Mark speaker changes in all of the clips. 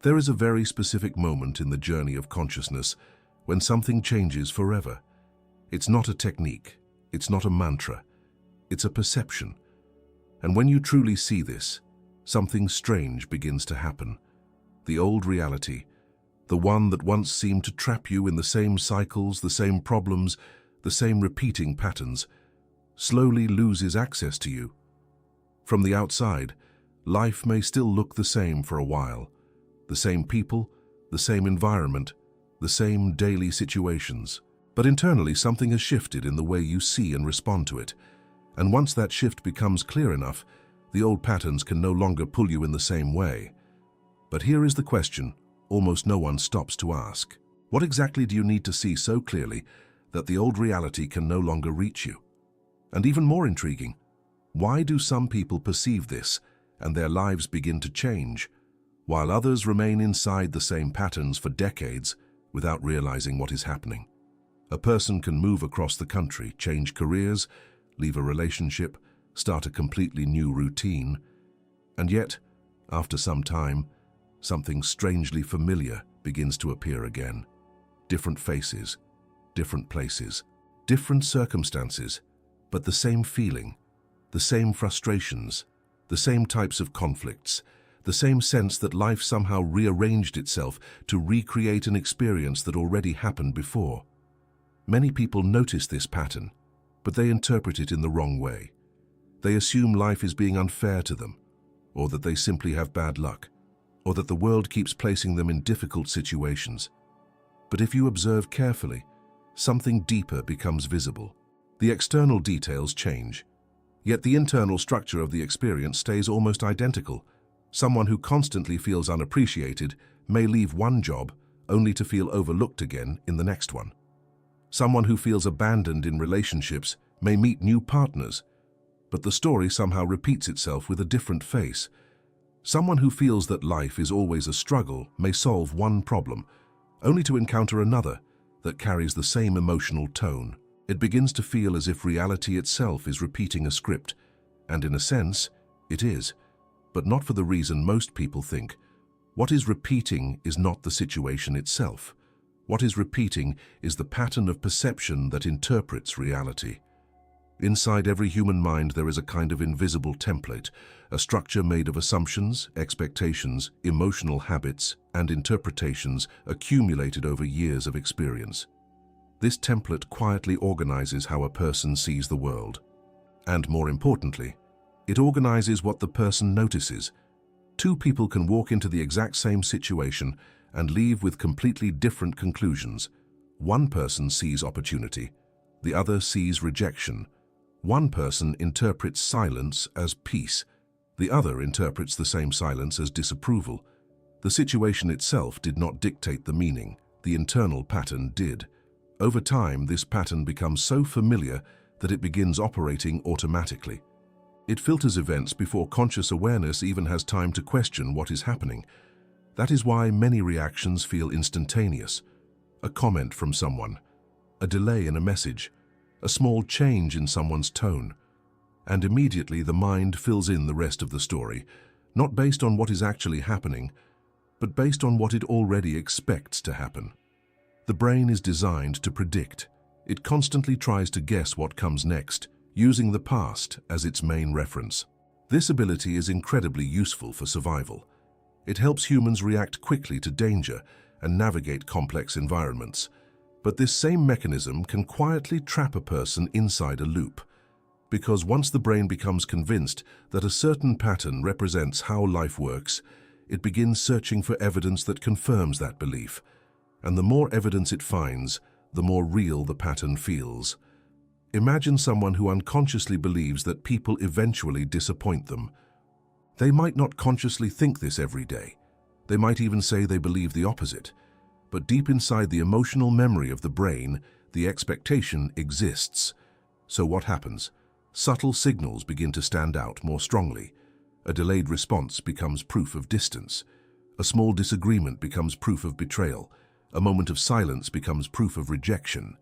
Speaker 1: There is a very specific moment in the journey of consciousness when something changes forever. It's not a technique, it's not a mantra, it's a perception. And when you truly see this, something strange begins to happen. The old reality, the one that once seemed to trap you in the same cycles, the same problems, the same repeating patterns, slowly loses access to you. From the outside, life may still look the same for a while. The same people, the same environment, the same daily situations. But internally, something has shifted in the way you see and respond to it. And once that shift becomes clear enough, the old patterns can no longer pull you in the same way. But here is the question almost no one stops to ask. What exactly do you need to see so clearly that the old reality can no longer reach you? And even more intriguing, why do some people perceive this and their lives begin to change, while others remain inside the same patterns for decades without realizing what is happening? A person can move across the country, change careers, leave a relationship, start a completely new routine, and yet, after some time, something strangely familiar begins to appear again. Different faces, different places, different circumstances, but the same feeling, the same frustrations, the same types of conflicts, the same sense that life somehow rearranged itself to recreate an experience that already happened before. Many people notice this pattern, but they interpret it in the wrong way. They assume life is being unfair to them, or that they simply have bad luck, or that the world keeps placing them in difficult situations. But if you observe carefully, something deeper becomes visible. The external details change, yet the internal structure of the experience stays almost identical. Someone who constantly feels unappreciated may leave one job only to feel overlooked again in the next one. Someone who feels abandoned in relationships may meet new partners, but the story somehow repeats itself with a different face. Someone who feels that life is always a struggle may solve one problem, only to encounter another that carries the same emotional tone. It begins to feel as if reality itself is repeating a script, and in a sense, it is, but not for the reason most people think. What is repeating is not the situation itself. What is repeating is the pattern of perception that interprets reality. Inside every human mind there is a kind of invisible template, a structure made of assumptions, expectations, emotional habits, and interpretations accumulated over years of experience. This template quietly organizes how a person sees the world. And more importantly, it organizes what the person notices. Two people can walk into the exact same situation and leave with completely different conclusions. One person sees opportunity, the other sees rejection. One person interprets silence as peace, the other interprets the same silence as disapproval. The situation itself did not dictate the meaning, the internal pattern did. Over time, this pattern becomes so familiar that it begins operating automatically. It filters events before conscious awareness even has time to question what is happening. That is why many reactions feel instantaneous. A comment from someone, a delay in a message, a small change in someone's tone, and immediately the mind fills in the rest of the story, not based on what is actually happening, but based on what it already expects to happen. The brain is designed to predict. It constantly tries to guess what comes next, using the past as its main reference. This ability is incredibly useful for survival. It helps humans react quickly to danger and navigate complex environments. But this same mechanism can quietly trap a person inside a loop, because once the brain becomes convinced that a certain pattern represents how life works, it begins searching for evidence that confirms that belief. And the more evidence it finds, the more real the pattern feels. Imagine someone who unconsciously believes that people eventually disappoint them. They might not consciously think this every day. They might even say they believe the opposite. But deep inside the emotional memory of the brain, the expectation exists. So what happens? Subtle signals begin to stand out more strongly. A delayed response becomes proof of distance. A small disagreement becomes proof of betrayal. A moment of silence becomes proof of rejection.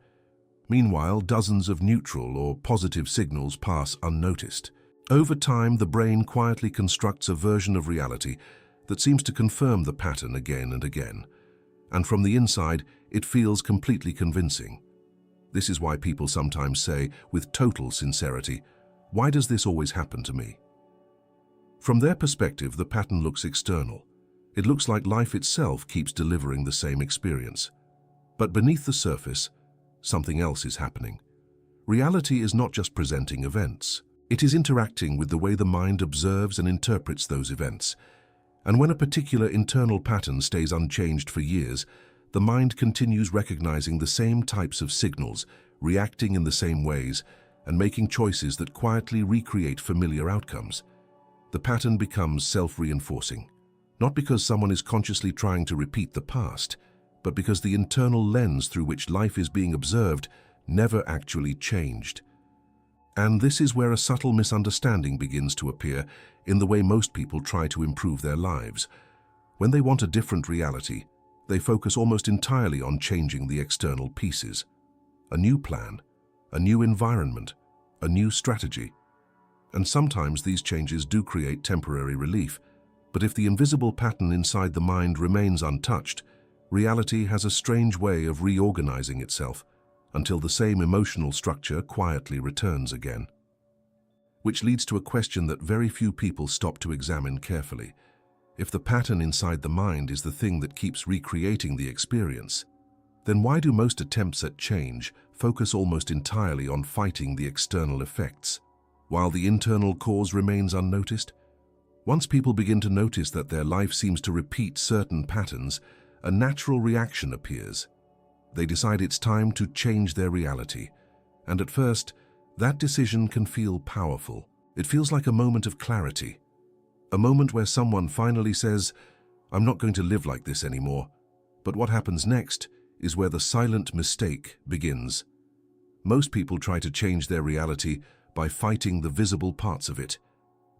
Speaker 1: Meanwhile, dozens of neutral or positive signals pass unnoticed. Over time, the brain quietly constructs a version of reality that seems to confirm the pattern again and again. And from the inside, it feels completely convincing. This is why people sometimes say, with total sincerity, "Why does this always happen to me?" From their perspective, the pattern looks external. It looks like life itself keeps delivering the same experience. But beneath the surface, something else is happening. Reality is not just presenting events. It is interacting with the way the mind observes and interprets those events. And when a particular internal pattern stays unchanged for years, the mind continues recognizing the same types of signals, reacting in the same ways, and making choices that quietly recreate familiar outcomes. The pattern becomes self-reinforcing, not because someone is consciously trying to repeat the past, but because the internal lens through which life is being observed never actually changed. And this is where a subtle misunderstanding begins to appear in the way most people try to improve their lives. When they want a different reality, they focus almost entirely on changing the external pieces. A new plan, a new environment, a new strategy. And sometimes these changes do create temporary relief, but if the invisible pattern inside the mind remains untouched, reality has a strange way of reorganizing itself until the same emotional structure quietly returns again. Which leads to a question that very few people stop to examine carefully. If the pattern inside the mind is the thing that keeps recreating the experience, then why do most attempts at change focus almost entirely on fighting the external effects, while the internal cause remains unnoticed? Once people begin to notice that their life seems to repeat certain patterns, a natural reaction appears. They decide it's time to change their reality, and at first, that decision can feel powerful. It feels like a moment of clarity, a moment where someone finally says, "I'm not going to live like this anymore." But what happens next is where the silent mistake begins. Most people try to change their reality by fighting the visible parts of it.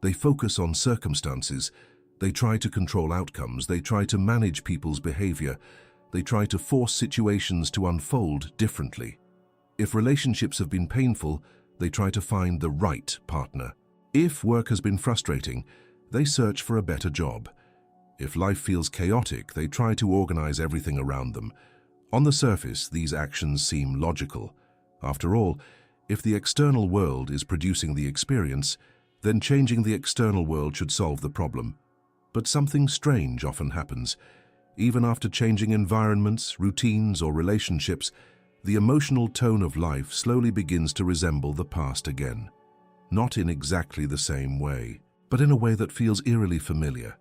Speaker 1: They focus on circumstances, they try to control outcomes, they try to manage people's behavior, they try to force situations to unfold differently. If relationships have been painful, they try to find the right partner. If work has been frustrating, they search for a better job. If life feels chaotic, they try to organize everything around them. On the surface, these actions seem logical. After all, if the external world is producing the experience, then changing the external world should solve the problem. But something strange often happens. Even after changing environments, routines, or relationships, the emotional tone of life slowly begins to resemble the past again. Not in exactly the same way, but in a way that feels eerily familiar.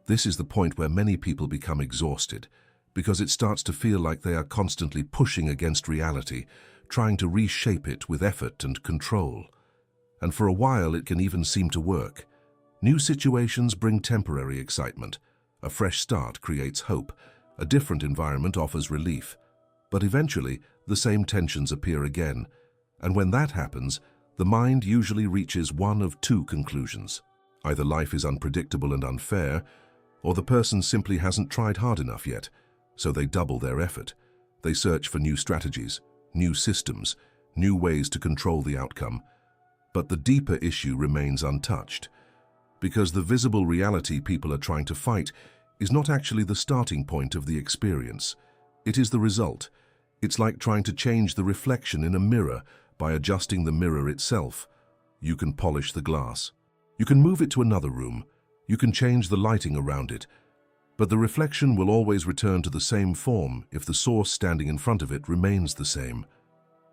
Speaker 1: This is the point where many people become exhausted, because it starts to feel like they are constantly pushing against reality, trying to reshape it with effort and control. And for a while it can even seem to work. New situations bring temporary excitement. A fresh start creates hope. A different environment offers relief. But eventually, the same tensions appear again. And when that happens, the mind usually reaches one of two conclusions. Either life is unpredictable and unfair, or the person simply hasn't tried hard enough yet, so they double their effort. They search for new strategies, new systems, new ways to control the outcome. But the deeper issue remains untouched, because the visible reality people are trying to fight is not actually the starting point of the experience. It is the result. It's like trying to change the reflection in a mirror by adjusting the mirror itself. You can polish the glass. You can move it to another room. You can change the lighting around it. But the reflection will always return to the same form if the source standing in front of it remains the same.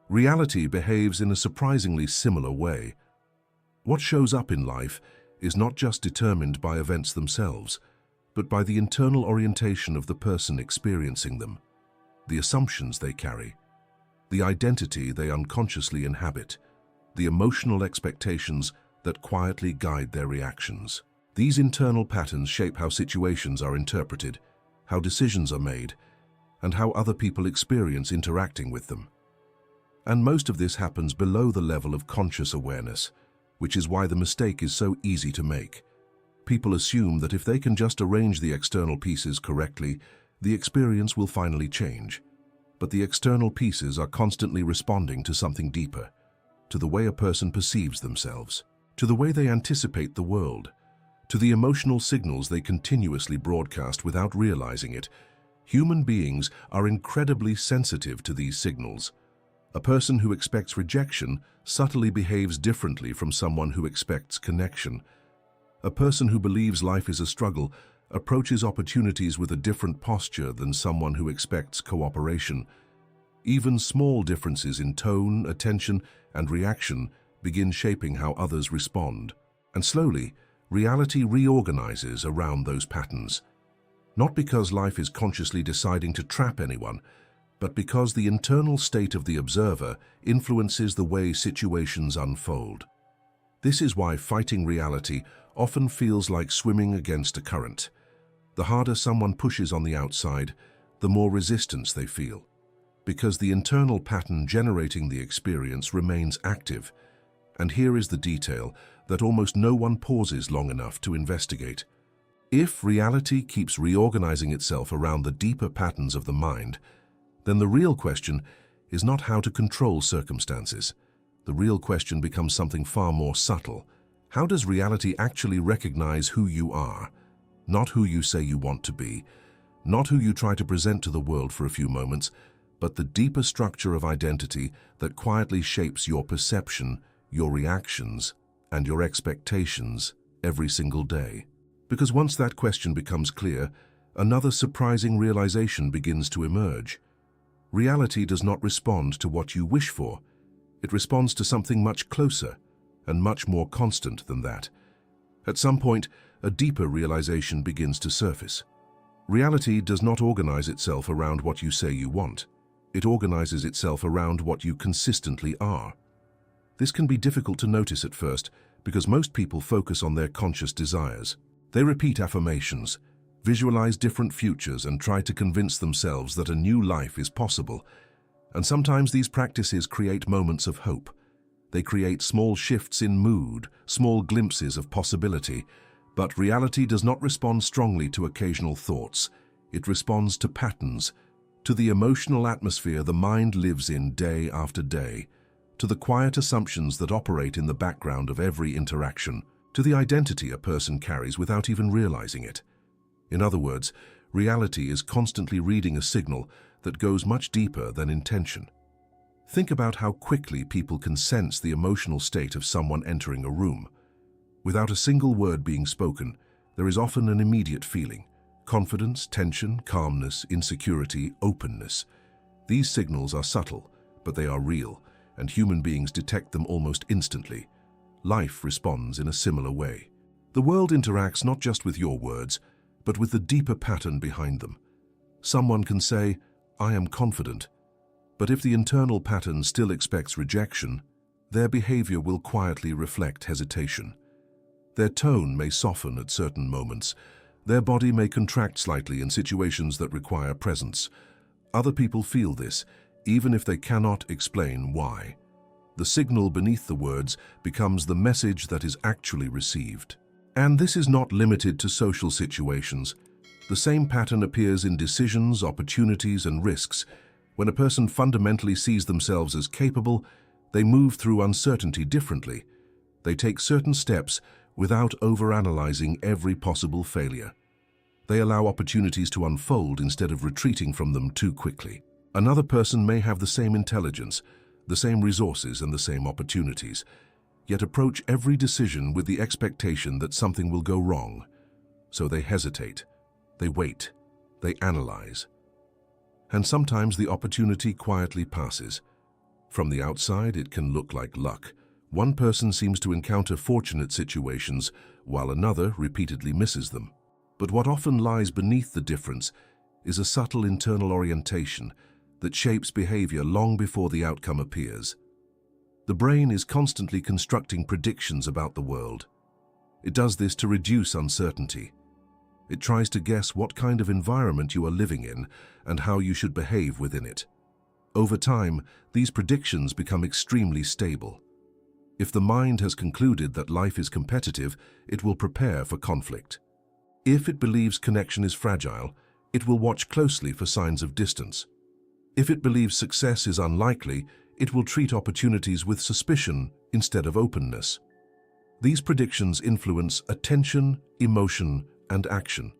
Speaker 1: Reality behaves in a surprisingly similar way. What shows up in life is not just determined by events themselves, but by the internal orientation of the person experiencing them, the assumptions they carry, the identity they unconsciously inhabit, the emotional expectations that quietly guide their reactions. These internal patterns shape how situations are interpreted, how decisions are made, and how other people experience interacting with them. And most of this happens below the level of conscious awareness, which is why the mistake is so easy to make. People assume that if they can just arrange the external pieces correctly, the experience will finally change. But the external pieces are constantly responding to something deeper, to the way a person perceives themselves, to the way they anticipate the world, to the emotional signals they continuously broadcast without realizing it. Human beings are incredibly sensitive to these signals. A person who expects rejection subtly behaves differently from someone who expects connection. A person who believes life is a struggle approaches opportunities with a different posture than someone who expects cooperation. Even small differences in tone, attention, and reaction begin shaping how others respond. And slowly, reality reorganizes around those patterns. Not because life is consciously deciding to trap anyone, but because the internal state of the observer influences the way situations unfold. This is why fighting reality often feels like swimming against a current. The harder someone pushes on the outside, the more resistance they feel, because the internal pattern generating the experience remains active. And here is the detail that almost no one pauses long enough to investigate. If reality keeps reorganizing itself around the deeper patterns of the mind, then the real question is not how to control circumstances. The real question becomes something far more subtle. How does reality actually recognize who you are? Not who you say you want to be, not who you try to present to the world for a few moments, but the deeper structure of identity that quietly shapes your perception, your reactions, and your expectations every single day. Because once that question becomes clear, another surprising realization begins to emerge. Reality does not respond to what you wish for. It responds to something much closer and much more constant than that. At some point, a deeper realization begins to surface. Reality does not organize itself around what you say you want. It organizes itself around what you consistently are. This can be difficult to notice at first because most people focus on their conscious desires. They repeat affirmations, visualize different futures, and try to convince themselves that a new life is possible. And sometimes these practices create moments of hope. They create small shifts in mood, small glimpses of possibility. But reality does not respond strongly to occasional thoughts. It responds to patterns, to the emotional atmosphere the mind lives in day after day, to the quiet assumptions that operate in the background of every interaction, to the identity a person carries without even realizing it. In other words, reality is constantly reading a signal that goes much deeper than intention. Think about how quickly people can sense the emotional state of someone entering a room. Without a single word being spoken, there is often an immediate feeling: confidence, tension, calmness, insecurity, openness. These signals are subtle, but they are real, and human beings detect them almost instantly. Life responds in a similar way. The world interacts not just with your words, but with the deeper pattern behind them. Someone can say, "I am confident," but if the internal pattern still expects rejection, their behavior will quietly reflect hesitation. Their tone may soften at certain moments. Their body may contract slightly in situations that require presence. Other people feel this, even if they cannot explain why. The signal beneath the words becomes the message that is actually received. And this is not limited to social situations. The same pattern appears in decisions, opportunities, and risks. When a person fundamentally sees themselves as capable, they move through uncertainty differently. They take certain steps without overanalyzing every possible failure. They allow opportunities to unfold instead of retreating from them too quickly. Another person may have the same intelligence, the same resources, and the same opportunities, yet approach every decision with the expectation that something will go wrong. So they hesitate, they wait, they analyze. And sometimes the opportunity quietly passes. From the outside, it can look like luck. One person seems to encounter fortunate situations, while another repeatedly misses them. But what often lies beneath the difference is a subtle internal orientation that shapes behavior long before the outcome appears. The brain is constantly constructing predictions about the world. It does this to reduce uncertainty. It tries to guess what kind of environment you are living in and how you should behave within it. Over time, these predictions become extremely stable. If the mind has concluded that life is competitive, it will prepare for conflict. If it believes connection is fragile, it will watch closely for signs of distance. If it believes success is unlikely, it will treat opportunities with suspicion instead of openness. These predictions influence attention, emotion, and action.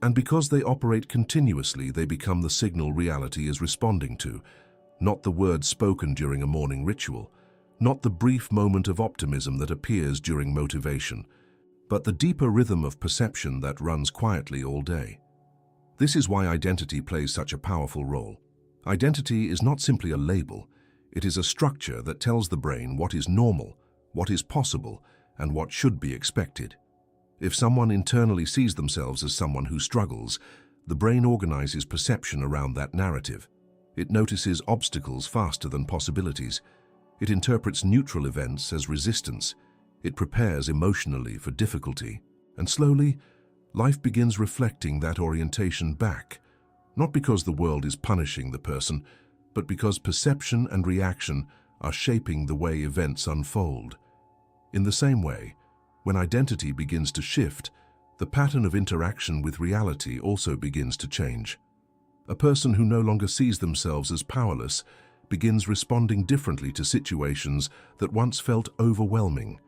Speaker 1: And because they operate continuously, they become the signal reality is responding to, not the words spoken during a morning ritual, not the brief moment of optimism that appears during motivation, but the deeper rhythm of perception that runs quietly all day. This is why identity plays such a powerful role. Identity is not simply a label, it is a structure that tells the brain what is normal, what is possible, and what should be expected. If someone internally sees themselves as someone who struggles, the brain organizes perception around that narrative. It notices obstacles faster than possibilities. It interprets neutral events as resistance. It prepares emotionally for difficulty. And slowly, life begins reflecting that orientation back, not because the world is punishing the person, but because perception and reaction are shaping the way events unfold. In the same way, when identity begins to shift, the pattern of interaction with reality also begins to change. A person who no longer sees themselves as powerless begins responding differently to situations that once felt overwhelming.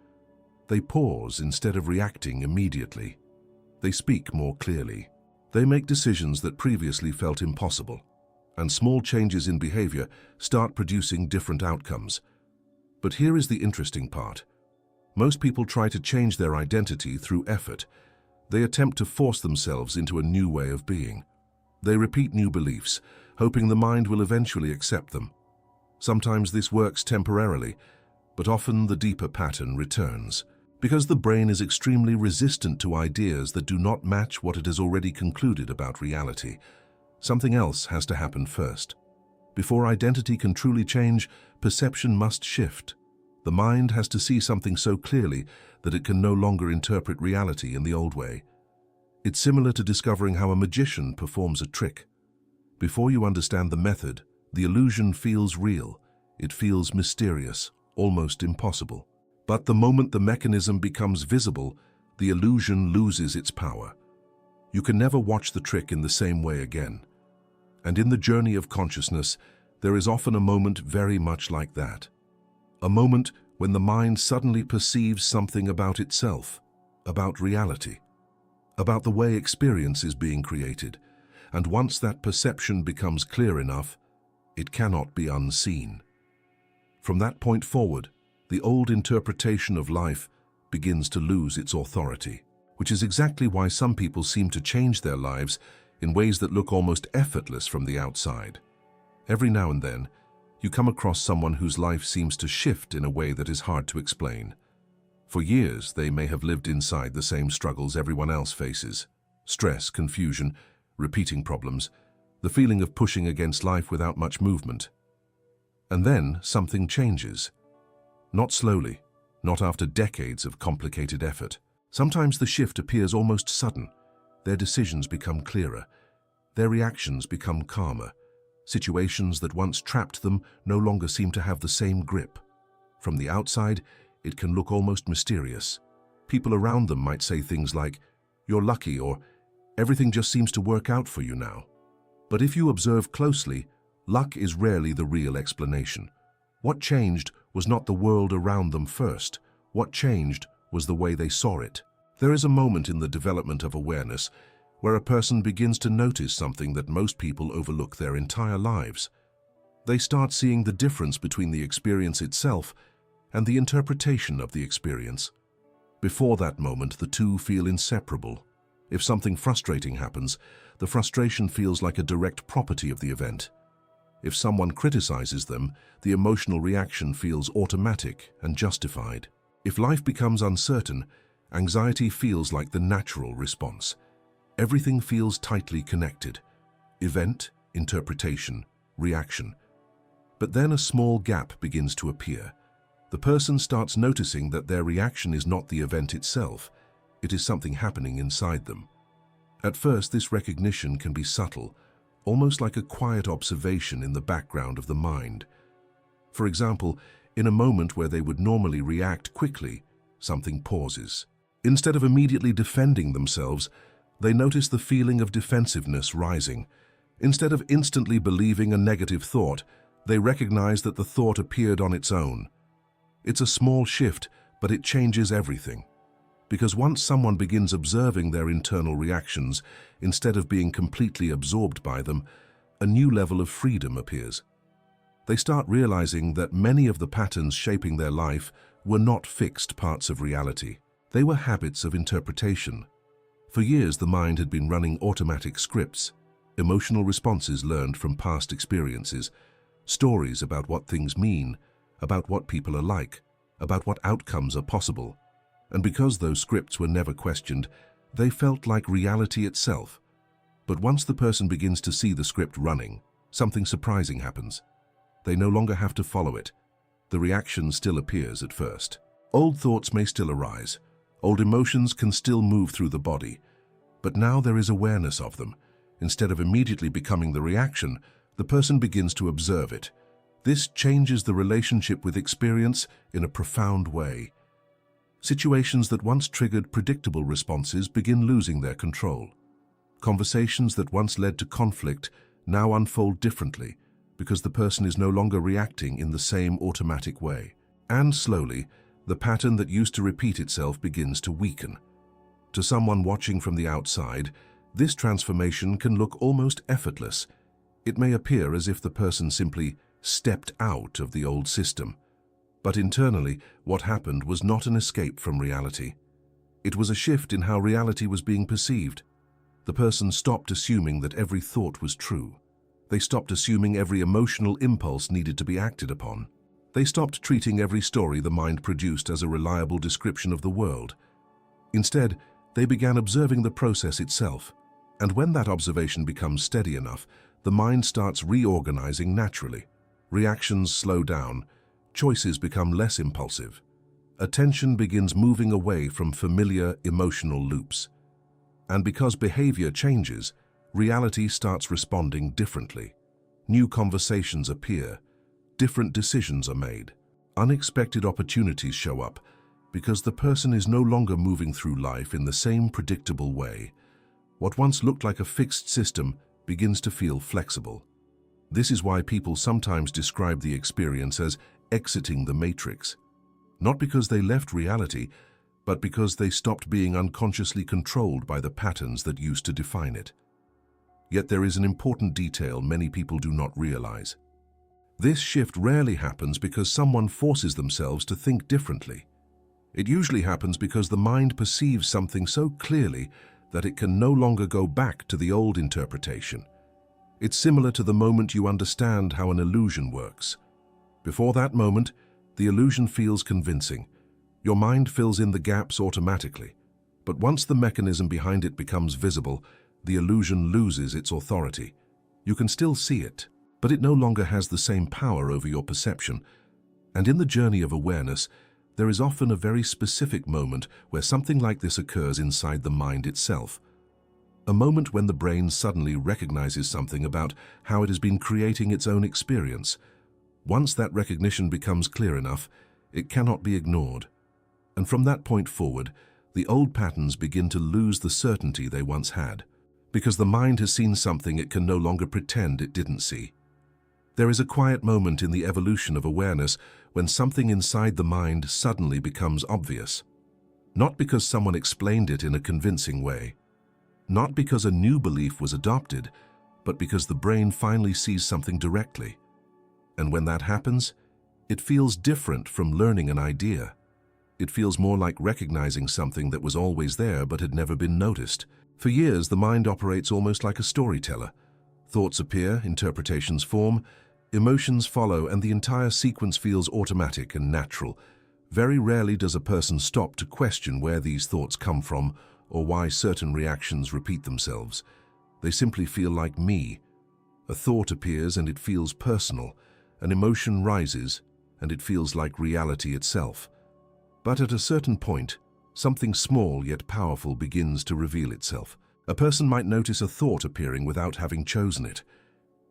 Speaker 1: They pause instead of reacting immediately. They speak more clearly. They make decisions that previously felt impossible. And small changes in behavior start producing different outcomes. But here is the interesting part. Most people try to change their identity through effort. They attempt to force themselves into a new way of being. They repeat new beliefs, hoping the mind will eventually accept them. Sometimes this works temporarily, but often the deeper pattern returns. Because the brain is extremely resistant to ideas that do not match what it has already concluded about reality, something else has to happen first. Before identity can truly change, perception must shift. The mind has to see something so clearly that it can no longer interpret reality in the old way. It's similar to discovering how a magician performs a trick. Before you understand the method, the illusion feels real. It feels mysterious, almost impossible. But the moment the mechanism becomes visible, the illusion loses its power. You can never watch the trick in the same way again. And in the journey of consciousness, there is often a moment very much like that. A moment when the mind suddenly perceives something about itself, about reality, about the way experience is being created. And once that perception becomes clear enough, it cannot be unseen. From that point forward, the old interpretation of life begins to lose its authority, which is exactly why some people seem to change their lives in ways that look almost effortless from the outside. Every now and then, you come across someone whose life seems to shift in a way that is hard to explain. For years, they may have lived inside the same struggles everyone else faces: stress, confusion, repeating problems, the feeling of pushing against life without much movement. And then something changes. Not slowly, not after decades of complicated effort. Sometimes the shift appears almost sudden. Their decisions become clearer. Their reactions become calmer. Situations that once trapped them no longer seem to have the same grip. From the outside, it can look almost mysterious. People around them might say things like, "You're lucky," or "Everything just seems to work out for you now." But if you observe closely, luck is rarely the real explanation. What changed was not the world around them first. What changed was the way they saw it. There is a moment in the development of awareness where a person begins to notice something that most people overlook their entire lives. They start seeing the difference between the experience itself and the interpretation of the experience. Before that moment, the two feel inseparable. If something frustrating happens, the frustration feels like a direct property of the event. If someone criticizes them, the emotional reaction feels automatic and justified. If life becomes uncertain, anxiety feels like the natural response. Everything feels tightly connected: event, interpretation, reaction. But then a small gap begins to appear. The person starts noticing that their reaction is not the event itself. It is something happening inside them. At first, this recognition can be subtle, almost like a quiet observation in the background of the mind. For example, in a moment where they would normally react quickly, something pauses. Instead of immediately defending themselves, they notice the feeling of defensiveness rising. Instead of instantly believing a negative thought, they recognize that the thought appeared on its own. It's a small shift, but it changes everything. Because once someone begins observing their internal reactions, instead of being completely absorbed by them, a new level of freedom appears. They start realizing that many of the patterns shaping their life were not fixed parts of reality. They were habits of interpretation. For years, the mind had been running automatic scripts, emotional responses learned from past experiences, stories about what things mean, about what people are like, about what outcomes are possible. And because those scripts were never questioned, they felt like reality itself. But once the person begins to see the script running, something surprising happens. They no longer have to follow it. The reaction still appears at first. Old thoughts may still arise. Old emotions can still move through the body. But now there is awareness of them. Instead of immediately becoming the reaction, the person begins to observe it. This changes the relationship with experience in a profound way. Situations that once triggered predictable responses begin losing their control. Conversations that once led to conflict now unfold differently because the person is no longer reacting in the same automatic way. And slowly, the pattern that used to repeat itself begins to weaken. To someone watching from the outside, this transformation can look almost effortless. It may appear as if the person simply stepped out of the old system. But internally, what happened was not an escape from reality. It was a shift in how reality was being perceived. The person stopped assuming that every thought was true. They stopped assuming every emotional impulse needed to be acted upon. They stopped treating every story the mind produced as a reliable description of the world. Instead, they began observing the process itself. And when that observation becomes steady enough, the mind starts reorganizing naturally. Reactions slow down. Choices become less impulsive. Attention begins moving away from familiar emotional loops. And because behavior changes, reality starts responding differently. New conversations appear. Different decisions are made. Unexpected opportunities show up because the person is no longer moving through life in the same predictable way. What once looked like a fixed system begins to feel flexible. This is why people sometimes describe the experience as exiting the matrix. Not because they left reality, but because they stopped being unconsciously controlled by the patterns that used to define it. Yet there is an important detail many people do not realize. This shift rarely happens because someone forces themselves to think differently. It usually happens because the mind perceives something so clearly that it can no longer go back to the old interpretation. It's similar to the moment you understand how an illusion works. Before that moment, the illusion feels convincing. Your mind fills in the gaps automatically. But once the mechanism behind it becomes visible, the illusion loses its authority. You can still see it, but it no longer has the same power over your perception. And in the journey of awareness, there is often a very specific moment where something like this occurs inside the mind itself. A moment when the brain suddenly recognizes something about how it has been creating its own experience. Once that recognition becomes clear enough, it cannot be ignored. And from that point forward, the old patterns begin to lose the certainty they once had, because the mind has seen something it can no longer pretend it didn't see. There is a quiet moment in the evolution of awareness when something inside the mind suddenly becomes obvious. Not because someone explained it in a convincing way. Not because a new belief was adopted, but because the brain finally sees something directly. And when that happens, it feels different from learning an idea. It feels more like recognizing something that was always there but had never been noticed. For years, the mind operates almost like a storyteller. Thoughts appear, interpretations form, emotions follow, and the entire sequence feels automatic and natural. Very rarely does a person stop to question where these thoughts come from or why certain reactions repeat themselves. They simply feel like me. A thought appears and it feels personal. An emotion rises and it feels like reality itself. But at a certain point, something small yet powerful begins to reveal itself. A person might notice a thought appearing without having chosen it.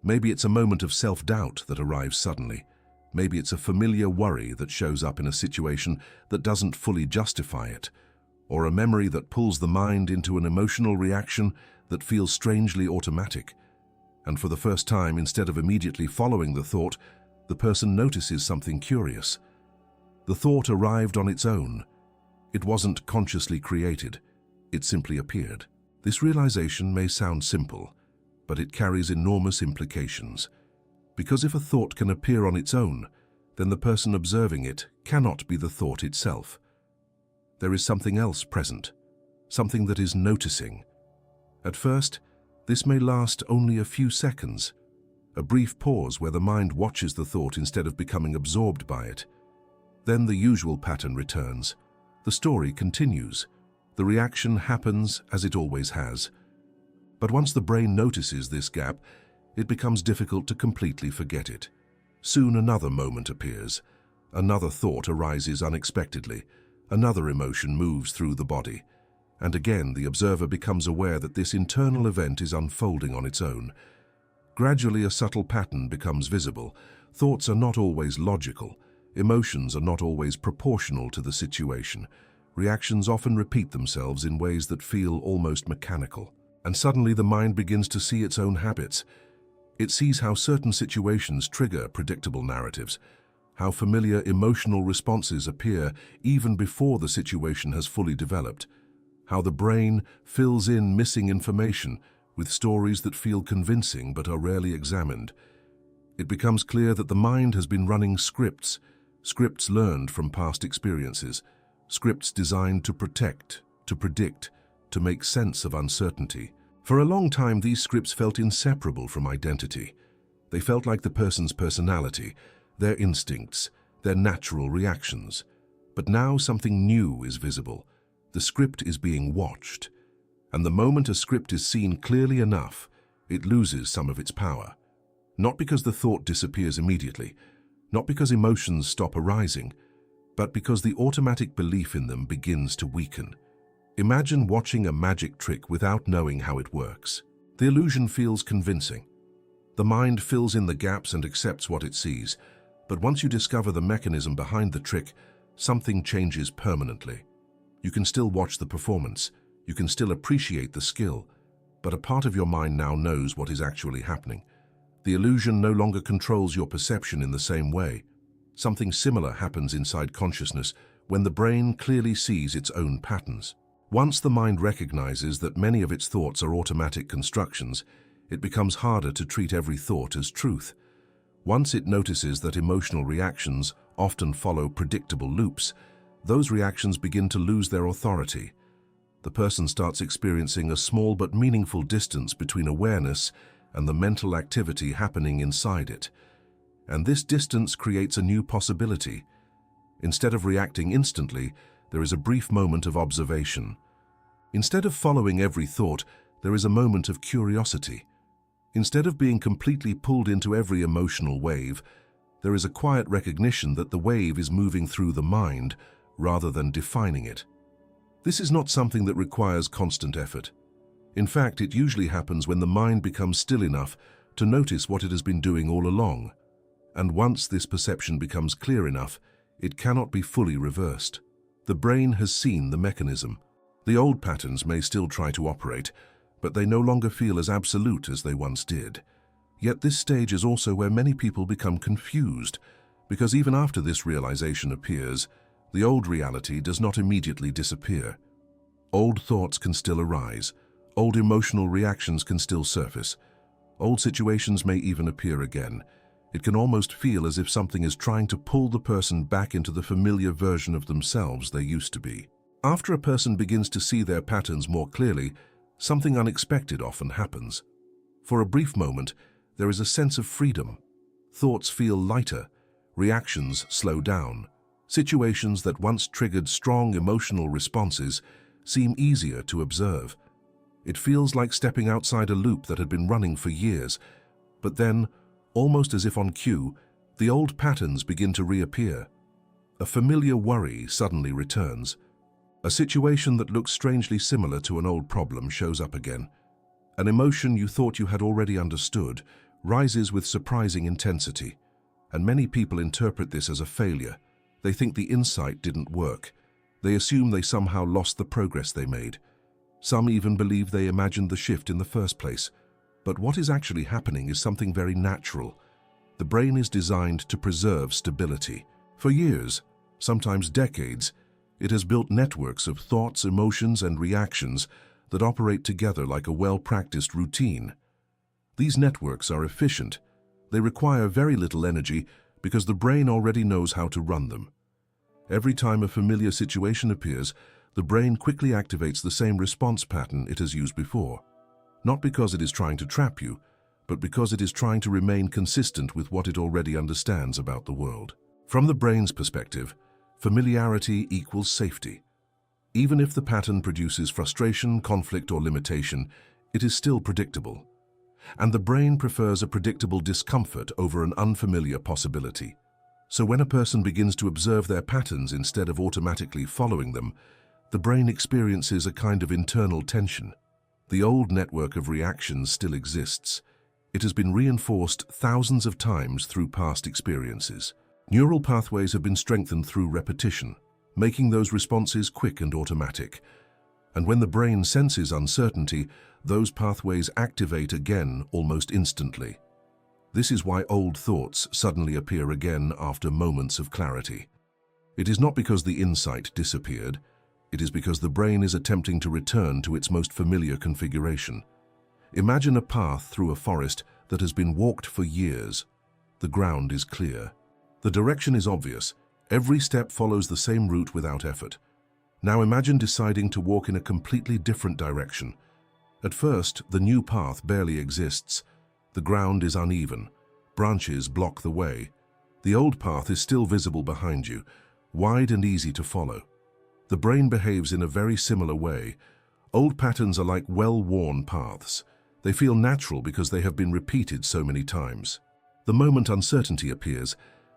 Speaker 1: Maybe it's a moment of self-doubt that arrives suddenly. Maybe it's a familiar worry that shows up in a situation that doesn't fully justify it, or a memory that pulls the mind into an emotional reaction that feels strangely automatic. And for the first time, instead of immediately following the thought, the person notices something curious. The thought arrived on its own. It wasn't consciously created. It simply appeared. This realization may sound simple, but it carries enormous implications. Because if a thought can appear on its own, then the person observing it cannot be the thought itself. There is something else present, something that is noticing. At first, this may last only a few seconds, a brief pause where the mind watches the thought instead of becoming absorbed by it. Then the usual pattern returns. The story continues. The reaction happens as it always has. But once the brain notices this gap, it becomes difficult to completely forget it. Soon another moment appears. Another thought arises unexpectedly. Another emotion moves through the body. And again, the observer becomes aware that this internal event is unfolding on its own. Gradually, a subtle pattern becomes visible. Thoughts are not always logical. Emotions are not always proportional to the situation. Reactions often repeat themselves in ways that feel almost mechanical. And suddenly the mind begins to see its own habits. It sees how certain situations trigger predictable narratives, how familiar emotional responses appear even before the situation has fully developed, how the brain fills in missing information with stories that feel convincing but are rarely examined. It becomes clear that the mind has been running scripts learned from past experiences, scripts designed to protect, to predict, to make sense of uncertainty. For a long time, these scripts felt inseparable from identity. They felt like the person's personality, their instincts, their natural reactions. But now something new is visible. The script is being watched. And the moment a script is seen clearly enough, it loses some of its power. Not because the thought disappears immediately, not because emotions stop arising, but because the automatic belief in them begins to weaken. Imagine watching a magic trick without knowing how it works. The illusion feels convincing. The mind fills in the gaps and accepts what it sees. But once you discover the mechanism behind the trick, something changes permanently. You can still watch the performance. You can still appreciate the skill. But a part of your mind now knows what is actually happening. The illusion no longer controls your perception in the same way. Something similar happens inside consciousness when the brain clearly sees its own patterns. Once the mind recognizes that many of its thoughts are automatic constructions, it becomes harder to treat every thought as truth. Once it notices that emotional reactions often follow predictable loops, those reactions begin to lose their authority. The person starts experiencing a small but meaningful distance between awareness and the mental activity happening inside it. And this distance creates a new possibility. Instead of reacting instantly, there is a brief moment of observation. Instead of following every thought, there is a moment of curiosity. Instead of being completely pulled into every emotional wave, there is a quiet recognition that the wave is moving through the mind rather than defining it. This is not something that requires constant effort. In fact, it usually happens when the mind becomes still enough to notice what it has been doing all along. And once this perception becomes clear enough, it cannot be fully reversed. The brain has seen the mechanism. The old patterns may still try to operate, but they no longer feel as absolute as they once did. Yet this stage is also where many people become confused, because even after this realization appears, the old reality does not immediately disappear. Old thoughts can still arise. Old emotional reactions can still surface. Old situations may even appear again. It can almost feel as if something is trying to pull the person back into the familiar version of themselves they used to be. After a person begins to see their patterns more clearly, something unexpected often happens. For a brief moment, there is a sense of freedom. Thoughts feel lighter. Reactions slow down. Situations that once triggered strong emotional responses seem easier to observe. It feels like stepping outside a loop that had been running for years. But then, almost as if on cue, the old patterns begin to reappear. A familiar worry suddenly returns. A situation that looks strangely similar to an old problem shows up again. An emotion you thought you had already understood rises with surprising intensity. And many people interpret this as a failure. They think the insight didn't work. They assume they somehow lost the progress they made. Some even believe they imagined the shift in the first place. But what is actually happening is something very natural. The brain is designed to preserve stability. For years, sometimes decades, it has built networks of thoughts, emotions, and reactions that operate together like a well-practiced routine. These networks are efficient. They require very little energy because the brain already knows how to run them. Every time a familiar situation appears, the brain quickly activates the same response pattern it has used before. Not because it is trying to trap you, but because it is trying to remain consistent with what it already understands about the world. From the brain's perspective, familiarity equals safety. Even if the pattern produces frustration, conflict, or limitation, it is still predictable. And the brain prefers a predictable discomfort over an unfamiliar possibility. So when a person begins to observe their patterns instead of automatically following them, the brain experiences a kind of internal tension. The old network of reactions still exists. It has been reinforced thousands of times through past experiences. Neural pathways have been strengthened through repetition, making those responses quick and automatic. And when the brain senses uncertainty, those pathways activate again almost instantly. This is why old thoughts suddenly appear again after moments of clarity. It is not because the insight disappeared. It is because the brain is attempting to return to its most familiar configuration. Imagine a path through a forest that has been walked for years. The ground is clear. The direction is obvious. Every step follows the same route without effort. Now imagine deciding to walk in a completely different direction. At first, the new path barely exists. The ground is uneven. Branches block the way. The old path is still visible behind you, wide and easy to follow. The brain behaves in a very similar way. Old patterns are like well-worn paths. They feel natural because they have been repeated so many times. The moment uncertainty appears,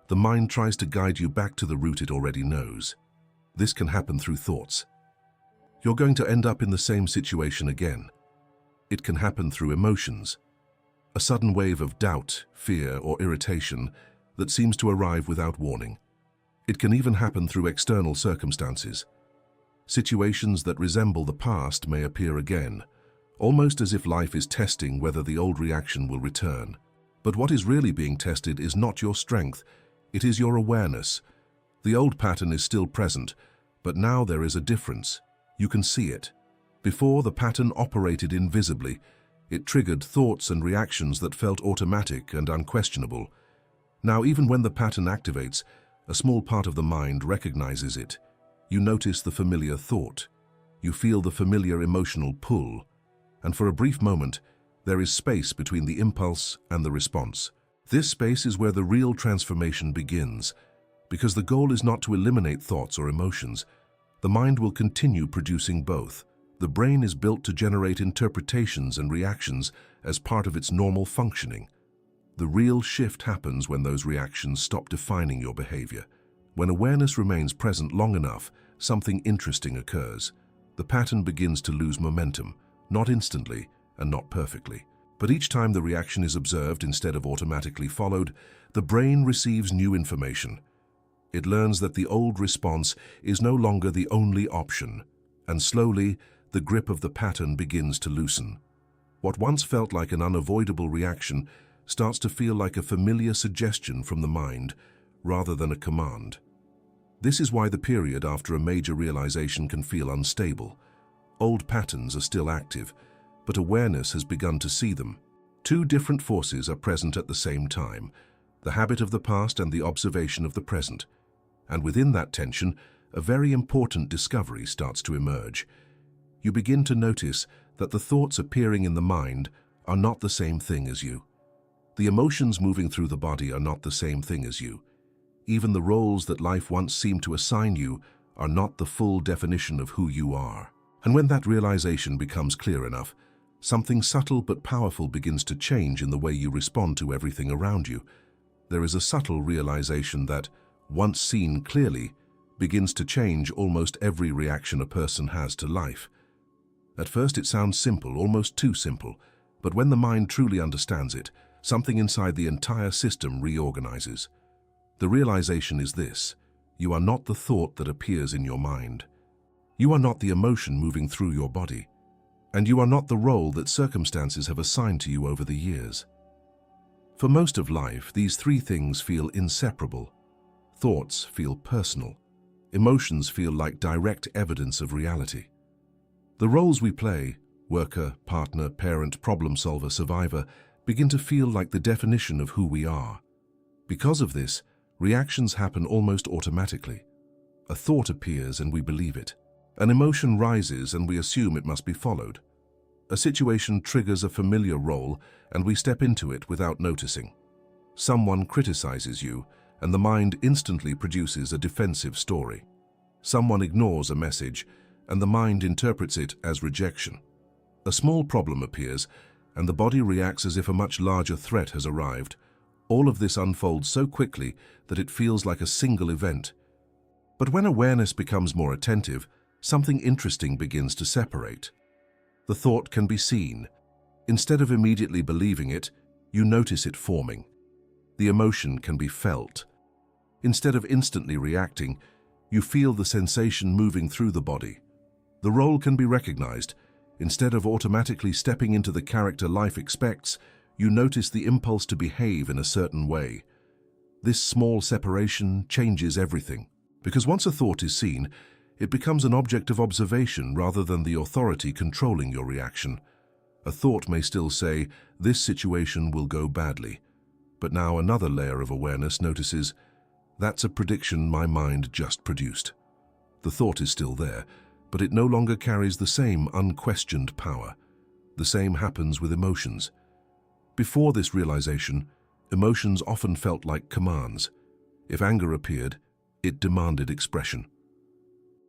Speaker 1: the mind tries to guide you back to the route it already knows. This can happen through thoughts. You're going to end up in the same situation again. It can happen through emotions. A sudden wave of doubt, fear, or irritation that seems to arrive without warning. It can even happen through external circumstances. Situations that resemble the past may appear again, almost as if life is testing whether the old reaction will return. But what is really being tested is not your strength, it is your awareness. The old pattern is still present, but now there is a difference. You can see it. Before, the pattern operated invisibly. It triggered thoughts and reactions that felt automatic and unquestionable. Now, even when the pattern activates, a small part of the mind recognizes it. You notice the familiar thought. You feel the familiar emotional pull. And for a brief moment, there is space between the impulse and the response. This space is where the real transformation begins, because the goal is not to eliminate thoughts or emotions. The mind will continue producing both. The brain is built to generate interpretations and reactions as part of its normal functioning. The real shift happens when those reactions stop defining your behavior. When awareness remains present long enough, something interesting occurs. The pattern begins to lose momentum, not instantly and not perfectly. But each time the reaction is observed instead of automatically followed, the brain receives new information. It learns that the old response is no longer the only option, and slowly, the grip of the pattern begins to loosen. What once felt like an unavoidable reaction starts to feel like a familiar suggestion from the mind, rather than a command. This is why the period after a major realization can feel unstable. Old patterns are still active, but awareness has begun to see them. Two different forces are present at the same time, the habit of the past and the observation of the present. And within that tension, a very important discovery starts to emerge. You begin to notice that the thoughts appearing in the mind are not the same thing as you. The emotions moving through the body are not the same thing as you. Even the roles that life once seemed to assign you are not the full definition of who you are. And when that realization becomes clear enough, something subtle but powerful begins to change in the way you respond to everything around you. There is a subtle realization that, once seen clearly, begins to change almost every reaction a person has to life. At first it sounds simple, almost too simple, but when the mind truly understands it, something inside the entire system reorganizes. The realization is this: you are not the thought that appears in your mind. You are not the emotion moving through your body. And you are not the role that circumstances have assigned to you over the years. For most of life, these three things feel inseparable. Thoughts feel personal. Emotions feel like direct evidence of reality. The roles we play, worker, partner, parent, problem solver, survivor, begin to feel like the definition of who we are. Because of this, reactions happen almost automatically. A thought appears and we believe it. An emotion rises and we assume it must be followed. A situation triggers a familiar role and we step into it without noticing. Someone criticizes you and the mind instantly produces a defensive story. Someone ignores a message and the mind interprets it as rejection. A small problem appears and the body reacts as if a much larger threat has arrived. All of this unfolds so quickly that it feels like a single event. But when awareness becomes more attentive, something interesting begins to separate. The thought can be seen. Instead of immediately believing it, you notice it forming. The emotion can be felt. Instead of instantly reacting, you feel the sensation moving through the body. The role can be recognized. Instead of automatically stepping into the character life expects, you notice the impulse to behave in a certain way. This small separation changes everything, because once a thought is seen, it becomes an object of observation rather than the authority controlling your reaction. A thought may still say, "This situation will go badly," but now another layer of awareness notices, "That's a prediction my mind just produced." The thought is still there, but it no longer carries the same unquestioned power. The same happens with emotions. Before this realization, emotions often felt like commands. If anger appeared, it demanded expression.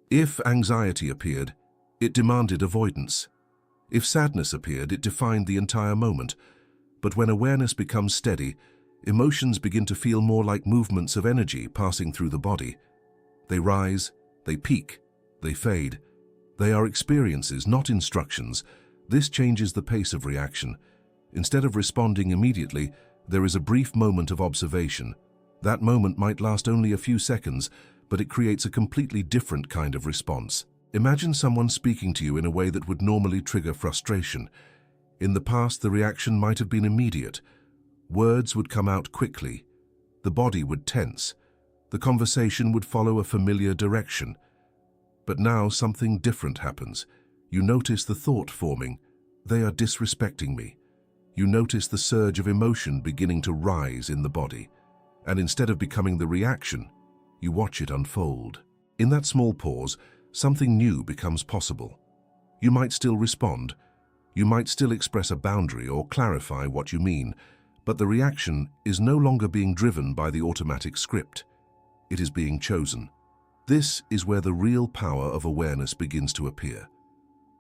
Speaker 1: If anxiety appeared, it demanded avoidance. If sadness appeared, it defined the entire moment. But when awareness becomes steady, emotions begin to feel more like movements of energy passing through the body. They rise, they peak, they fade. They are experiences, not instructions. This changes the pace of reaction. Instead of responding immediately, there is a brief moment of observation. That moment might last only a few seconds, but it creates a completely different kind of response. Imagine someone speaking to you in a way that would normally trigger frustration. In the past, the reaction might have been immediate. Words would come out quickly. The body would tense. The conversation would follow a familiar direction. But now something different happens. You notice the thought forming. They are disrespecting me. You notice the surge of emotion beginning to rise in the body. And instead of becoming the reaction, you watch it unfold. In that small pause, something new becomes possible. You might still respond. You might still express a boundary or clarify what you mean, but the reaction is no longer being driven by the automatic script. It is being chosen. This is where the real power of awareness begins to appear.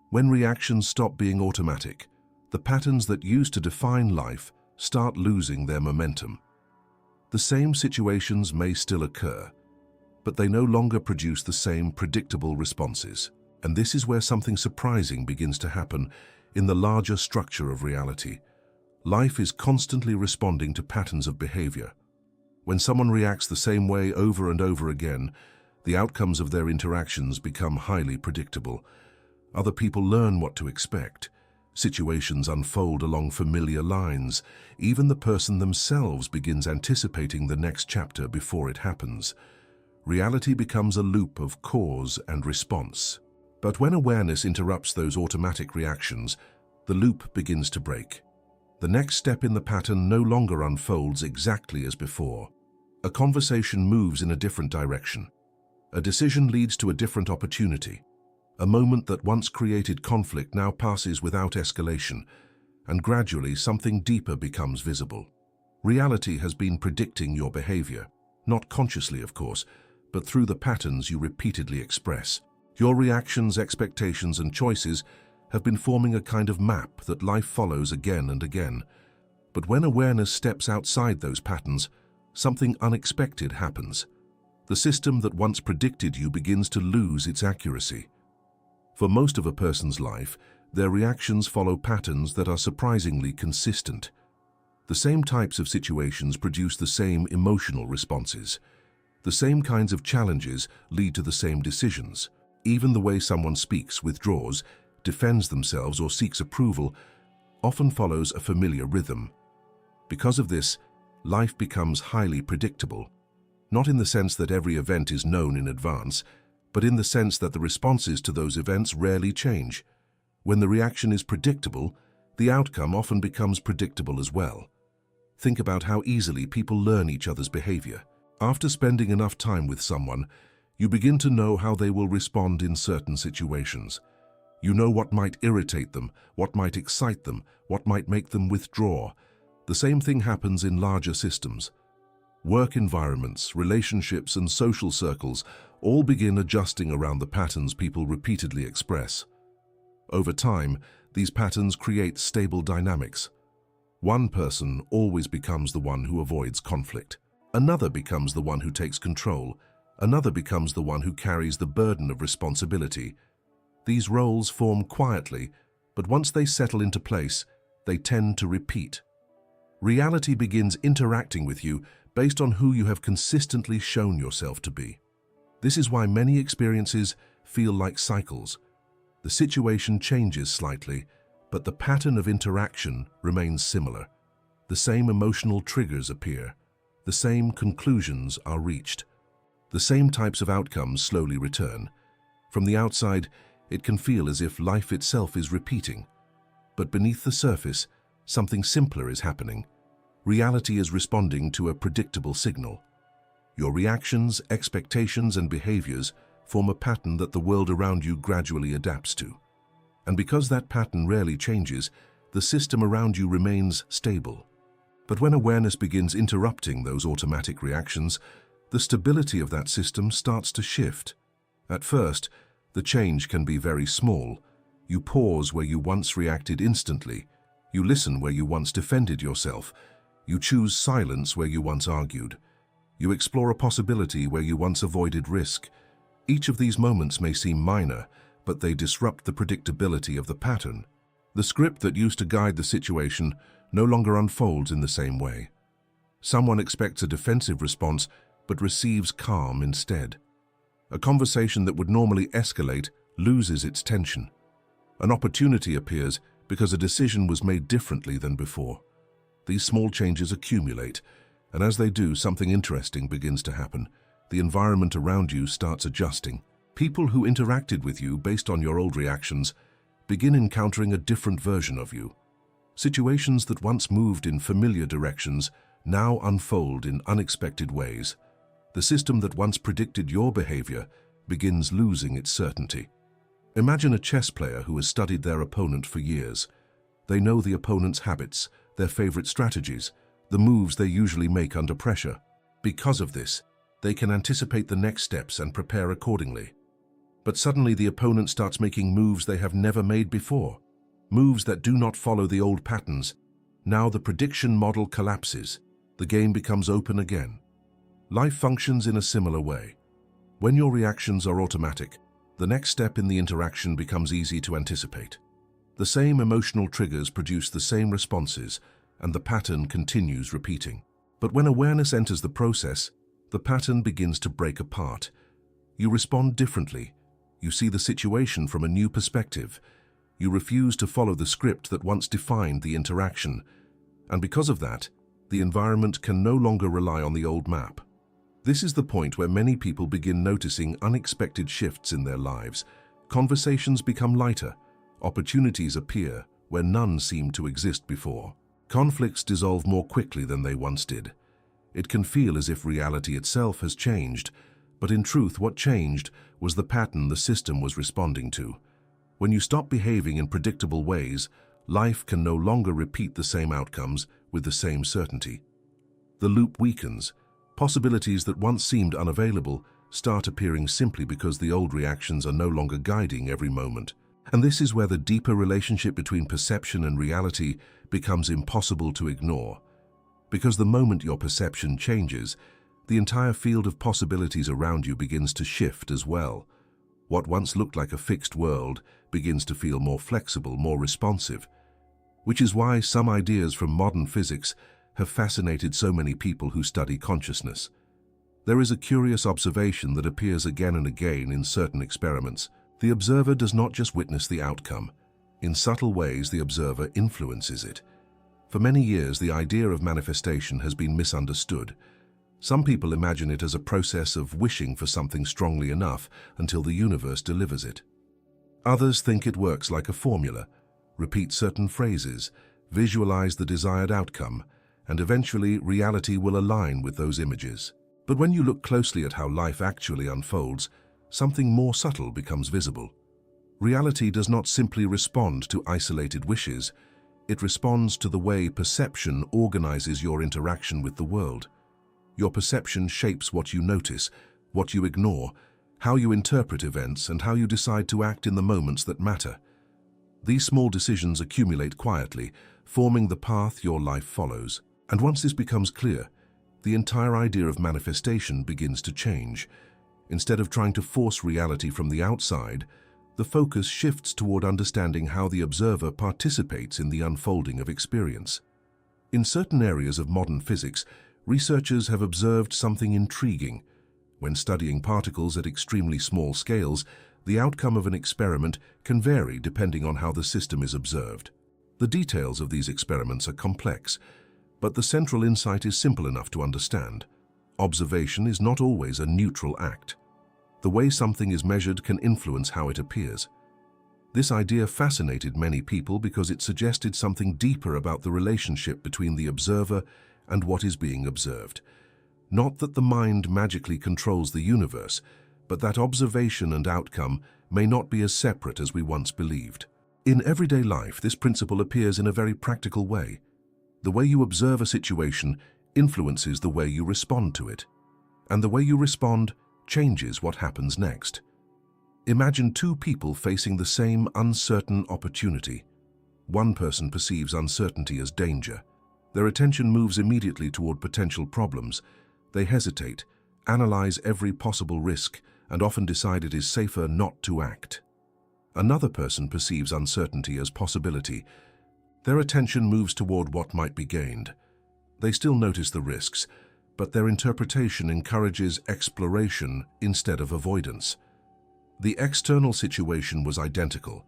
Speaker 1: When reactions stop being automatic, the patterns that used to define life start losing their momentum. The same situations may still occur, but they no longer produce the same predictable responses. And this is where something surprising begins to happen in the larger structure of reality. Life is constantly responding to patterns of behavior. When someone reacts the same way over and over again, the outcomes of their interactions become highly predictable. Other people learn what to expect. Situations unfold along familiar lines. Even the person themselves begins anticipating the next chapter before it happens. Reality becomes a loop of cause and response. But when awareness interrupts those automatic reactions, the loop begins to break. The next step in the pattern no longer unfolds exactly as before. A conversation moves in a different direction. A decision leads to a different opportunity. A moment that once created conflict now passes without escalation, and gradually something deeper becomes visible. Reality has been predicting your behavior, not consciously, of course, but through the patterns you repeatedly express. Your reactions, expectations, and choices have been forming a kind of map that life follows again and again. But when awareness steps outside those patterns, something unexpected happens. The system that once predicted you begins to lose its accuracy. For most of a person's life, their reactions follow patterns that are surprisingly consistent. The same types of situations produce the same emotional responses. The same kinds of challenges lead to the same decisions. Even the way someone speaks, withdraws, defends themselves, or seeks approval often follows a familiar rhythm. Because of this, life becomes highly predictable. not in the sense that every event is known in advance, but in the sense that the responses to those events rarely change. When the reaction is predictable, the outcome often becomes predictable as well. Think about how easily people learn each other's behavior. After spending enough time with someone, you begin to know how they will respond in certain situations. You know what might irritate them, what might excite them, what might make them withdraw. The same thing happens in larger systems. Work environments, relationships, and social circles all begin adjusting around the patterns people repeatedly express. Over time, these patterns create stable dynamics. One person always becomes the one who avoids conflict. Another becomes the one who takes control. Another becomes the one who carries the burden of responsibility. These roles form quietly, but once they settle into place, they tend to repeat. Reality begins interacting with you based on who you have consistently shown yourself to be. This is why many experiences feel like cycles. The situation changes slightly, but the pattern of interaction remains similar. The same emotional triggers appear. The same conclusions are reached. The same types of outcomes slowly return. From the outside, it can feel as if life itself is repeating. But beneath the surface, something simpler is happening. Reality is responding to a predictable signal. Your reactions, expectations, and behaviors form a pattern that the world around you gradually adapts to. And because that pattern rarely changes, the system around you remains stable. But when awareness begins interrupting those automatic reactions, the stability of that system starts to shift. At first, the change can be very small. You pause where you once reacted instantly. You listen where you once defended yourself. You choose silence where you once argued. You explore a possibility where you once avoided risk. Each of these moments may seem minor, but they disrupt the predictability of the pattern. The script that used to guide the situation no longer unfolds in the same way. Someone expects a defensive response, but receives calm instead. A conversation that would normally escalate loses its tension. An opportunity appears because a decision was made differently than before. These small changes accumulate, and as they do, something interesting begins to happen. The environment around you starts adjusting. People who interacted with you based on your old reactions begin encountering a different version of you. Situations that once moved in familiar directions now unfold in unexpected ways. The system that once predicted your behavior begins losing its certainty. Imagine a chess player who has studied their opponent for years. They know the opponent's habits, their favorite strategies, the moves they usually make under pressure. Because of this, they can anticipate the next steps and prepare accordingly. But suddenly the opponent starts making moves they have never made before. Moves that do not follow the old patterns. Now the prediction model collapses. The game becomes open again. Life functions in a similar way. When your reactions are automatic, the next step in the interaction becomes easy to anticipate. The same emotional triggers produce the same responses, and the pattern continues repeating. But when awareness enters the process, the pattern begins to break apart. You respond differently. You see the situation from a new perspective. You refuse to follow the script that once defined the interaction. And because of that, the environment can no longer rely on the old map. This is the point where many people begin noticing unexpected shifts in their lives. Conversations become lighter. Opportunities appear where none seemed to exist before. Conflicts dissolve more quickly than they once did. It can feel as if reality itself has changed, but in truth what changed was the pattern the system was responding to. When you stop behaving in predictable ways, life can no longer repeat the same outcomes with the same certainty. The loop weakens. Possibilities that once seemed unavailable start appearing simply because the old reactions are no longer guiding every moment. And this is where the deeper relationship between perception and reality becomes impossible to ignore. Because the moment your perception changes, the entire field of possibilities around you begins to shift as well. What once looked like a fixed world begins to feel more flexible, more responsive. Which is why some ideas from modern physics have fascinated so many people who study consciousness. There is a curious observation that appears again and again in certain experiments. The observer does not just witness the outcome. In subtle ways, the observer influences it. For many years, the idea of manifestation has been misunderstood. Some people imagine it as a process of wishing for something strongly enough until the universe delivers it. Others think it works like a formula: repeat certain phrases, visualize the desired outcome, and eventually reality will align with those images. But when you look closely at how life actually unfolds, something more subtle becomes visible. Reality does not simply respond to isolated wishes, it responds to the way perception organizes your interaction with the world. Your perception shapes what you notice, what you ignore, how you interpret events, and how you decide to act in the moments that matter. These small decisions accumulate quietly, forming the path your life follows. And once this becomes clear, the entire idea of manifestation begins to change. Instead of trying to force reality from the outside, the focus shifts toward understanding how the observer participates in the unfolding of experience. In certain areas of modern physics, researchers have observed something intriguing. When studying particles at extremely small scales, the outcome of an experiment can vary depending on how the system is observed. The details of these experiments are complex, but the central insight is simple enough to understand. Observation is not always a neutral act. The way something is measured can influence how it appears. This idea fascinated many people because it suggested something deeper about the relationship between the observer and what is being observed. Not that the mind magically controls the universe, but that observation and outcome may not be as separate as we once believed. In everyday life, this principle appears in a very practical way. The way you observe a situation influences the way you respond to it, and the way you respond changes what happens next. Imagine two people facing the same uncertain opportunity. One person perceives uncertainty as danger. Their attention moves immediately toward potential problems. They hesitate, analyze every possible risk, and often decide it is safer not to act. Another person perceives uncertainty as possibility. Their attention moves toward what might be gained. They still notice the risks, but their interpretation encourages exploration instead of avoidance. The external situation was identical,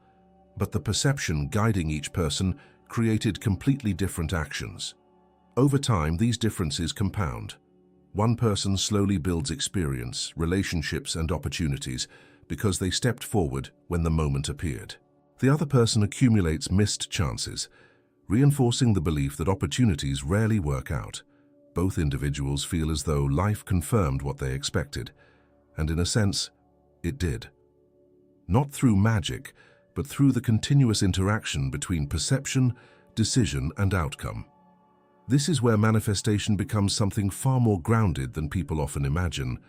Speaker 1: but the perception guiding each person created completely different actions. Over time, these differences compound. One person slowly builds experience, relationships, and opportunities because they stepped forward when the moment appeared. The other person accumulates missed chances, reinforcing the belief that opportunities rarely work out. Both individuals feel as though life confirmed what they expected, and in a sense, it did. Not through magic, but through the continuous interaction between perception, decision, and outcome. This is where manifestation becomes something far more grounded than people often imagine.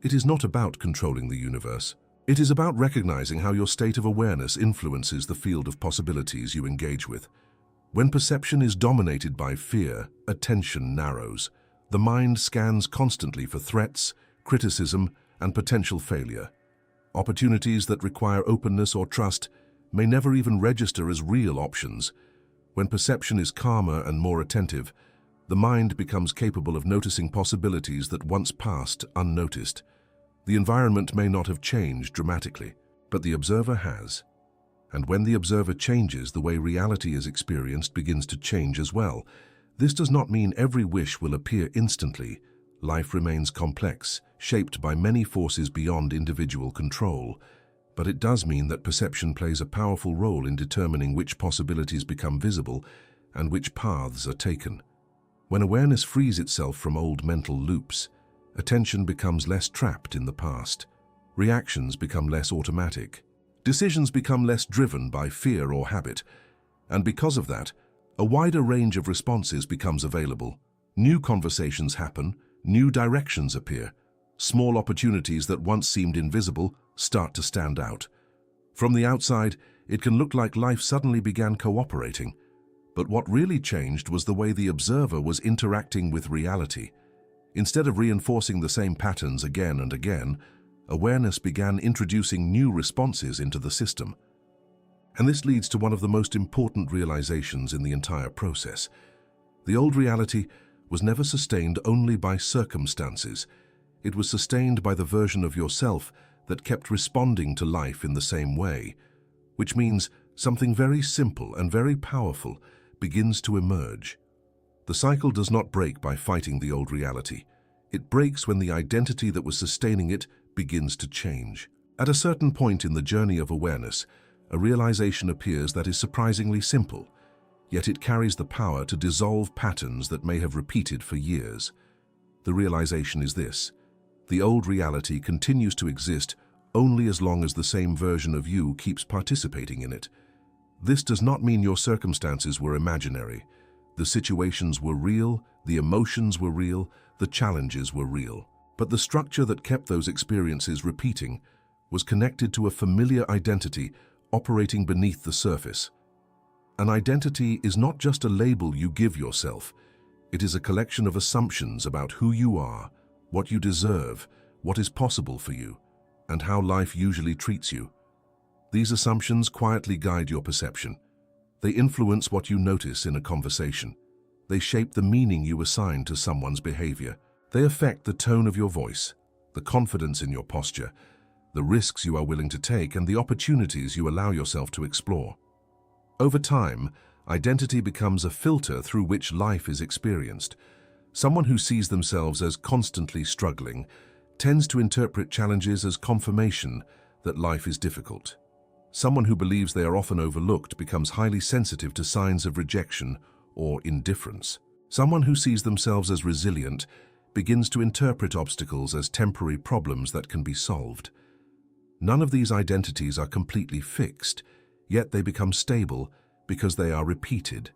Speaker 1: It is not about controlling the universe. It is about recognizing how your state of awareness influences the field of possibilities you engage with. When perception is dominated by fear, attention narrows. The mind scans constantly for threats, criticism, and potential failure. Opportunities that require openness or trust may never even register as real options. When perception is calmer and more attentive, the mind becomes capable of noticing possibilities that once passed unnoticed. The environment may not have changed dramatically, but the observer has. And when the observer changes, the way reality is experienced begins to change as well. This does not mean every wish will appear instantly. Life remains complex, shaped by many forces beyond individual control. But it does mean that perception plays a powerful role in determining which possibilities become visible and which paths are taken. When awareness frees itself from old mental loops, attention becomes less trapped in the past. Reactions become less automatic. Decisions become less driven by fear or habit. And because of that, a wider range of responses becomes available. New conversations happen, new directions appear. Small opportunities that once seemed invisible start to stand out. From the outside, it can look like life suddenly began cooperating. But what really changed was the way the observer was interacting with reality. Instead of reinforcing the same patterns again and again, awareness began introducing new responses into the system. And this leads to one of the most important realizations in the entire process. The old reality was never sustained only by circumstances. It was sustained by the version of yourself that kept responding to life in the same way, which means something very simple and very powerful begins to emerge. The cycle does not break by fighting the old reality. It breaks when the identity that was sustaining it begins to change. At a certain point in the journey of awareness, a realization appears that is surprisingly simple, yet it carries the power to dissolve patterns that may have repeated for years. The realization is this: the old reality continues to exist only as long as the same version of you keeps participating in it. This does not mean your circumstances were imaginary. The situations were real, the emotions were real, the challenges were real. But the structure that kept those experiences repeating was connected to a familiar identity operating beneath the surface. An identity is not just a label you give yourself. It is a collection of assumptions about who you are, what you deserve, what is possible for you, and how life usually treats you. These assumptions quietly guide your perception. They influence what you notice in a conversation. They shape the meaning you assign to someone's behavior. They affect the tone of your voice, the confidence in your posture, the risks you are willing to take, and the opportunities you allow yourself to explore. Over time, identity becomes a filter through which life is experienced. Someone who sees themselves as constantly struggling tends to interpret challenges as confirmation that life is difficult. Someone who believes they are often overlooked becomes highly sensitive to signs of rejection or indifference. Someone who sees themselves as resilient begins to interpret obstacles as temporary problems that can be solved. None of these identities are completely fixed, yet they become stable because they are repeated.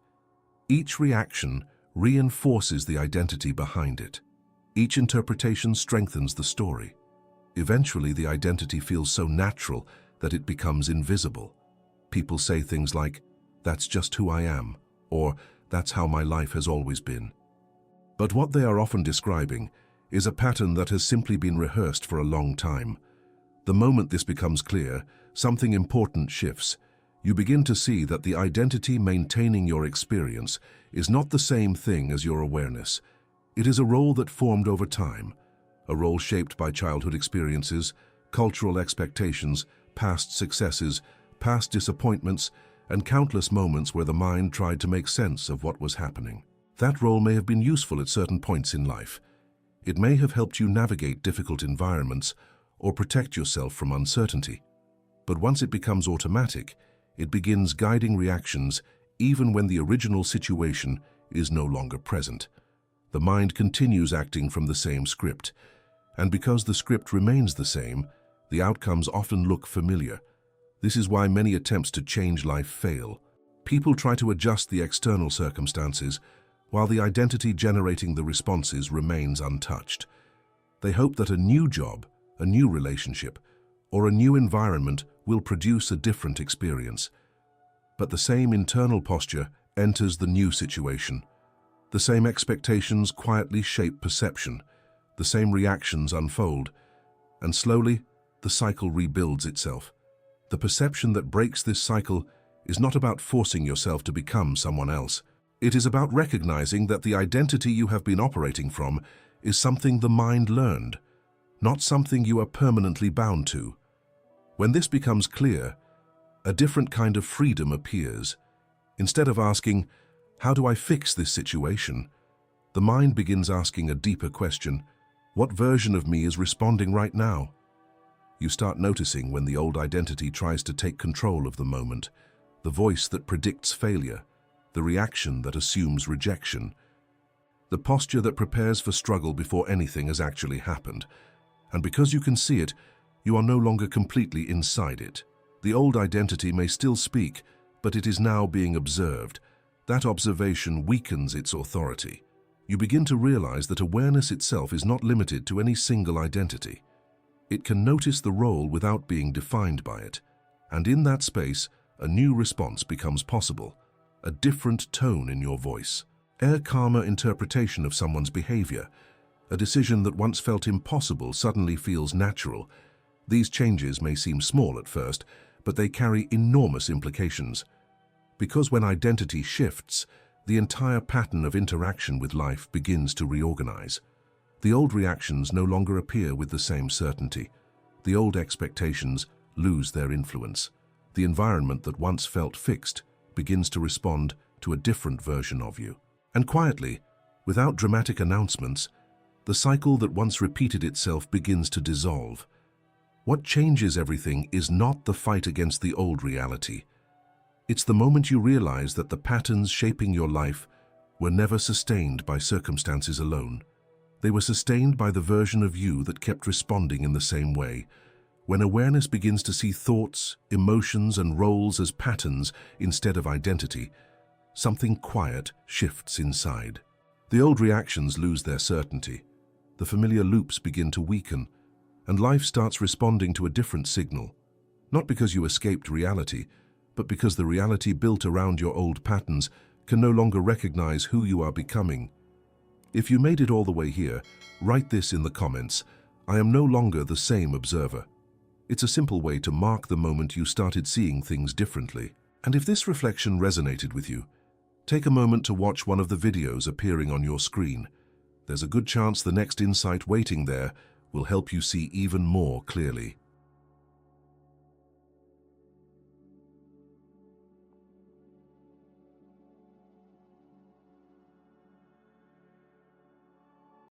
Speaker 1: Each reaction reinforces the identity behind it. Each interpretation strengthens the story. Eventually, the identity feels so natural that it becomes invisible. People say things like, "That's just who I am," or "That's how my life has always been." But what they are often describing is a pattern that has simply been rehearsed for a long time. The moment this becomes clear, something important shifts. You begin to see that the identity maintaining your experience is not the same thing as your awareness. It is a role that formed over time, a role shaped by childhood experiences, cultural expectations, past successes, past disappointments, and countless moments where the mind tried to make sense of what was happening. That role may have been useful at certain points in life. It may have helped you navigate difficult environments or protect yourself from uncertainty. But once it becomes automatic, it begins guiding reactions even when the original situation is no longer present. The mind continues acting from the same script, and because the script remains the same, the outcomes often look familiar. This is why many attempts to change life fail. People try to adjust the external circumstances, while the identity generating the responses remains untouched. They hope that a new job, a new relationship, or a new environment will produce a different experience. But the same internal posture enters the new situation. The same expectations quietly shape perception. The same reactions unfold, and slowly the cycle rebuilds itself. The perception that breaks this cycle is not about forcing yourself to become someone else. It is about recognizing that the identity you have been operating from is something the mind learned, not something you are permanently bound to. When this becomes clear, a different kind of freedom appears. Instead of asking, "How do I fix this situation?" the mind begins asking a deeper question: what version of me is responding right now? You start noticing when the old identity tries to take control of the moment, the voice that predicts failure, the reaction that assumes rejection, the posture that prepares for struggle before anything has actually happened. And because you can see it, you are no longer completely inside it. The old identity may still speak, but it is now being observed. That observation weakens its authority. You begin to realize that awareness itself is not limited to any single identity. It can notice the role without being defined by it. And in that space, a new response becomes possible, a different tone in your voice, a calmer interpretation of someone's behavior. A decision that once felt impossible suddenly feels natural. These changes may seem small at first, but they carry enormous implications. Because when identity shifts, the entire pattern of interaction with life begins to reorganize. The old reactions no longer appear with the same certainty. The old expectations lose their influence. The environment that once felt fixed begins to respond to a different version of you. And quietly, without dramatic announcements, The cycle that once repeated itself begins to dissolve. What changes everything is not the fight against the old reality. It's the moment you realize that the patterns shaping your life were never sustained by circumstances alone. They were sustained by the version of you that kept responding in the same way. When awareness begins to see thoughts, emotions, and roles as patterns instead of identity, something quiet shifts inside. The old reactions lose their certainty. The familiar loops begin to weaken, and life starts responding to a different signal. Not because you escaped reality, but because the reality built around your old patterns can no longer recognize who you are becoming. If you made it all the way here, write this in the comments: I am no longer the same observer. It's a simple way to mark the moment you started seeing things differently. And if this reflection resonated with you, take a moment to watch one of the videos appearing on your screen. There's a good chance the next insight waiting there will help you see even more clearly.